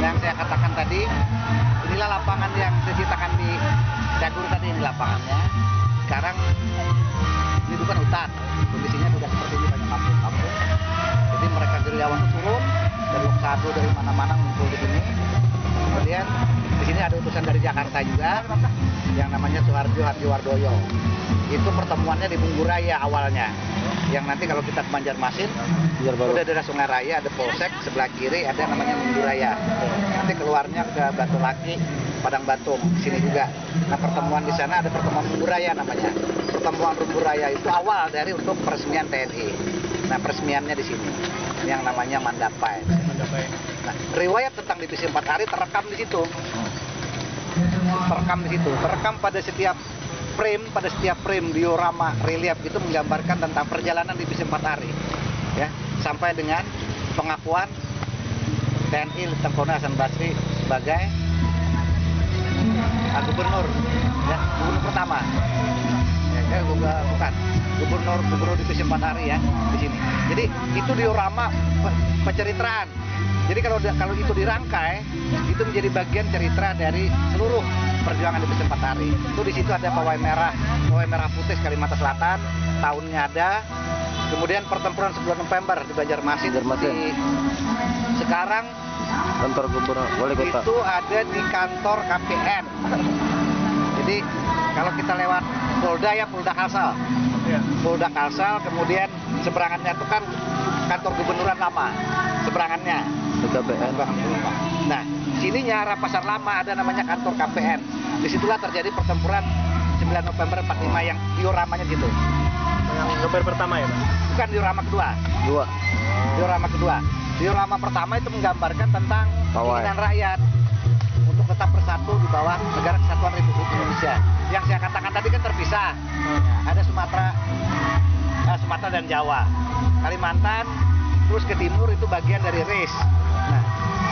Yang saya katakan tadi, inilah lapangan yang saya ceritakan di Cagur tadi, ini lapangannya. Sekarang ini bukan hutan, kondisinya sudah seperti ini, banyak kampung-kampung. Jadi mereka gerilyawan turun dari Loksado, dari mana-mana ngumpul di sini. Kemudian di sini ada utusan dari Jakarta juga, yang namanya Soeharjo Harjowardoyo. Itu pertemuannya di Bungguraya awalnya. Yang nanti kalau kita ke Banjarmasin, udah ada Sungai Raya, ada Polsek, sebelah kiri ada namanya Bungguraya. Nanti keluarnya ke Batu Laki, Padang Batung, di sini juga. Nah, pertemuan di sana ada pertemuan Bungguraya namanya. Pertemuan Bungguraya itu awal dari untuk peresmian TNI. Nah, peresmiannya di sini, yang namanya Mandapai. Nah, riwayat tentang divisi 4 hari terekam di situ. Terekam pada setiap frame diorama relief itu menggambarkan tentang perjalanan divisi 4 hari, ya, sampai dengan pengakuan TNI Letnan Kolonel Hasan Basri sebagai gubernur, ya, gubernur pertama. Bukan gubernur divisi 4 hari ya di sini. Jadi itu diorama penceritaan. Jadi kalau itu dirangkai, itu menjadi bagian cerita dari seluruh perjuangan divisi 4 hari. Itu di situ ada pawai merah putih Kalimantan Selatan, tahunnya ada. Kemudian pertempuran 9 November di Banjarmasin. Sekarang kantor gubernur wali kota itu ada di kantor KPN. Jadi kalau kita lewat Polda ya, Polda Kalsel. Polda Kalsel, kemudian seberangannya itu kan kantor gubernuran lama. Seberangannya KPN. Nah, sininya arah Pasar Lama ada namanya kantor KPN. Disitulah terjadi pertempuran 9 November 45 yang dioramanya gitu. Yang gambar pertama ya, Pak? Bukan, diorama kedua. Diorama kedua. Diorama pertama itu menggambarkan tentang keinginan rakyat untuk tetap bersatu di bawah Negara Kesatuan Republik Indonesia. Yang saya katakan tadi kan terpisah. Ada Sumatera dan Jawa. Kalimantan, terus ke timur itu bagian dari RIS. Nah,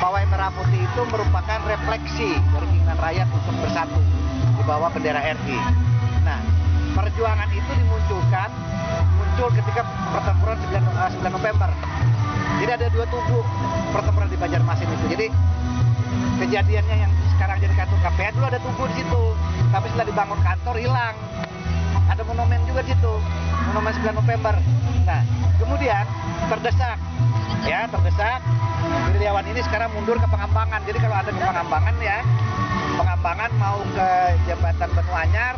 pawai merah putih itu merupakan refleksi dari keinginan rakyat untuk bersatu di bawah bendera RI. Nah, perjuangan itu muncul ketika pertempuran 9 November. Jadi ada 2 tugu pertempuran di Banjarmasin itu. Jadi kejadiannya yang sekarang jadi kantor KPN, dulu ada tugu di situ. Tapi setelah dibangun kantor hilang. Ada monumen juga di situ, monumen 9 November. Nah, kemudian terdesak. Gerilyawan ini sekarang mundur ke Pengambangan. Jadi kalau ada ke Pengambangan ya, Pengambangan mau ke Jembatan Benuanyar,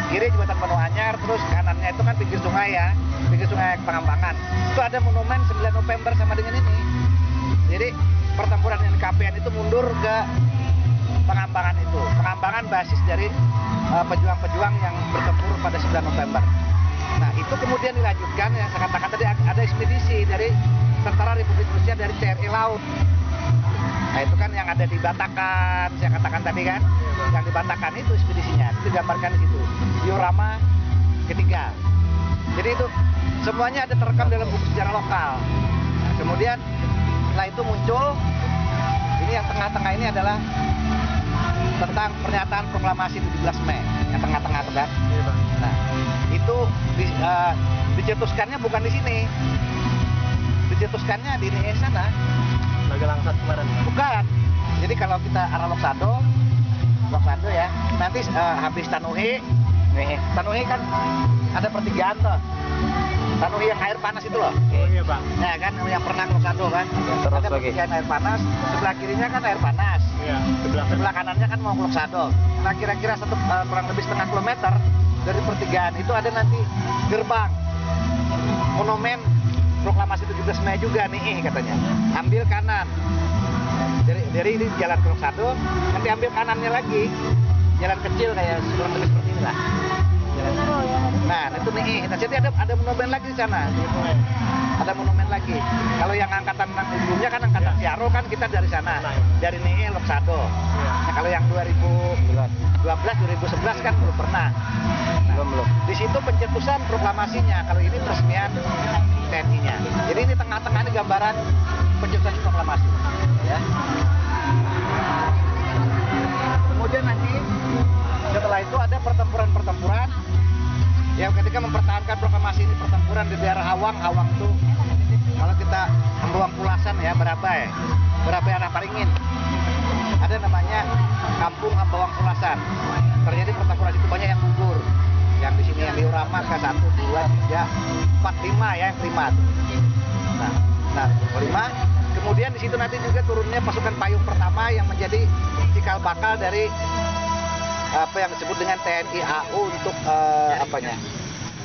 kiri Jembatan Benuanyar, terus kanannya itu kan pinggir sungai ya, pinggir sungai Pengambangan. Itu ada monumen 9 November sama dengan ini. Jadi pertempuran dengan KPN itu mundur ke Pengambangan itu. Pengambangan basis dari pejuang-pejuang yang bertempur pada 9 November. Nah, itu kemudian dilanjutkan yang saya katakan tadi, ada ekspedisi dari Tentara Republik Indonesia dari TNI Laut. Nah, itu kan yang ada di Batakan, saya katakan tadi kan, yang di Batakan itu ekspedisinya, itu digambarkan di situ. Diorama ketiga. Jadi itu semuanya ada terekam dalam buku sejarah lokal. Nah, kemudian setelah itu muncul, ini yang tengah-tengah ini adalah tentang pernyataan proklamasi 17 Mei, yang tengah-tengah itu kan. Nah, itu dicetuskannya bukan di sini. Dicetuskannya di sana. Langsat kemarin. Bukan. Jadi kalau kita arah Loksado ya, nanti habis Tanuhi kan ada pertigaan tuh. Tanuhi yang air panas itu loh. Oh iya, Bang. Nah kan yang pernah ke Loksado kan. Ada pertigaan air panas, sebelah kirinya kan air panas. Iya, sebelah kanannya kan mau ke Loksado. Nah, kira-kira kurang lebih setengah kilometer dari pertigaan itu ada nanti gerbang monumen proklamasi 17 Mei juga nih katanya. Ambil kanan. Dari ini jalan ke Loksado, nanti ambil kanannya lagi. Jalan kecil kayak kurang lebih seperti inilah. Nah, itu nih. Nah, jadi ada monumen lagi di sana. Ada monumen lagi. Kalau yang angkatan sebelumnya kan angkatan Siaro kan kita dari sana. Dari nih Loksado. Nah, kalau yang 2011 kan belum pernah. Nah, belum. Di situ pencetusan proklamasinya. Kalau ini peresmian TNI-nya. Jadi ini tengah-tengah ini gambaran pencetusan proklamasi. Ya. Kemudian nanti setelah itu ada pertempuran yang ketika mempertahankan proklamasi ini, pertempuran di daerah Hawang itu kalau kita Hembuang Pulasan ya, Barabai. berapa arah Paringin. Ada namanya Kampung Hambawang Sulasan. Terjadi pertempuran itu banyak yang gugur. Yang di sini yang diorama ke 1, 2, 3, 4, 5 ya, yang kelima. Nah, kelima. Kemudian di situ nanti juga turunnya pasukan payung pertama yang menjadi cikal bakal dari apa yang disebut dengan TNI AU untuk apanya?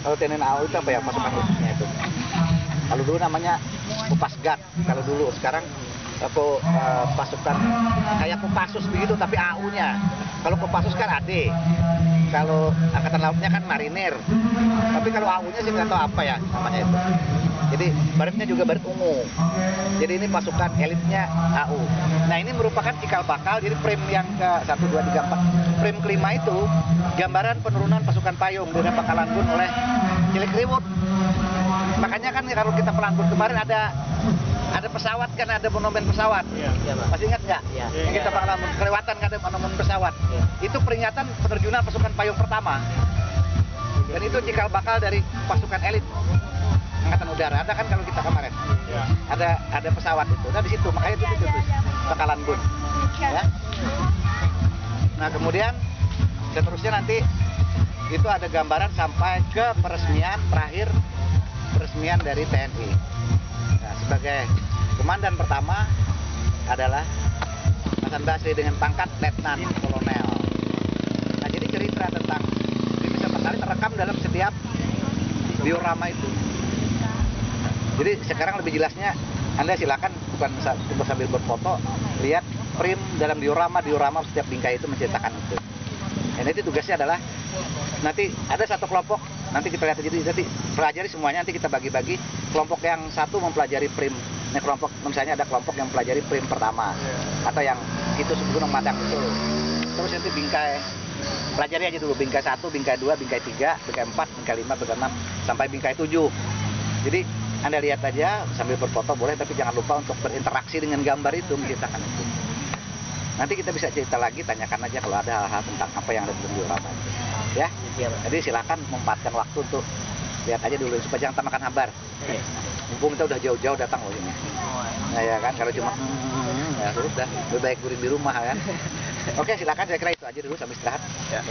Kalau TNI AU itu apa ya, pasukan khususnya itu? Kalau dulu namanya Kopasgat, kalau dulu. Sekarang pasukan kayak Kopassus begitu tapi AU-nya. Kalau Kopassus kan AD. Kalau Angkatan Lautnya kan Marinir. Tapi kalau AU-nya sih nggak tahu apa ya namanya itu. Jadi baretnya juga baret ungu. Jadi ini pasukan elitnya AU. Nah, ini merupakan cikal bakal. Jadi frame yang ke 1, 2, 3, 4. Frame kelima itu gambaran penurunan pasukan payung dari Pekalanggun oleh Cilikriwut. Makanya kan kalau kita Pelanggun kemarin ada pesawat kan, ada monumen pesawat. Iya, Pak. Masih ingat nggak? Iya. Yang kita Pelanggun kelewatan kan ada monumen pesawat. Iya. Itu peringatan penerjunan pasukan payung pertama. Dan itu cikal bakal dari pasukan elit Angkatan Udara. Ada kan kalau kita kemarin? Iya. Ada pesawat itu. Nah di situ makanya itu Pekalanggun. Ya. Nah kemudian seterusnya nanti itu ada gambaran sampai ke peresmian dari TNI. Nah, sebagai komandan pertama adalah Hasan Basri dengan pangkat Letnan Kolonel. Nah jadi cerita tentang ini seperti terekam dalam setiap diorama itu. Jadi sekarang lebih jelasnya Anda silakan bukan sambil berfoto, lihat print dalam diorama setiap bingkai itu menceritakan itu. Dan nanti tugasnya adalah nanti ada satu kelompok, nanti kita lihat jadi nanti pelajari semuanya, nanti kita bagi-bagi. Kelompok yang satu mempelajari prim. Nah, kelompok misalnya ada kelompok yang mempelajari prim pertama atau yang itu Gunung Madang itu. Terus nanti bingkai pelajari aja dulu bingkai 1, bingkai 2, bingkai 3, bingkai 4, bingkai 5, bingkai 6 sampai bingkai 7. Jadi Anda lihat aja sambil berfoto boleh, tapi jangan lupa untuk berinteraksi dengan gambar itu, menceritakan itu. Nanti kita bisa cerita lagi, tanyakan aja kalau ada hal-hal tentang apa yang ada di diorama. Ya, jadi silakan memanfaatkan waktu untuk lihat aja dulu supaya jangan makan habar. Mumpung kita udah jauh-jauh datang loh ini. Nah ya kan, kalau cuma ya sudah, lebih baik guring di rumah kan. Oke, silakan, saya kira itu aja dulu sampai istirahat. Ya.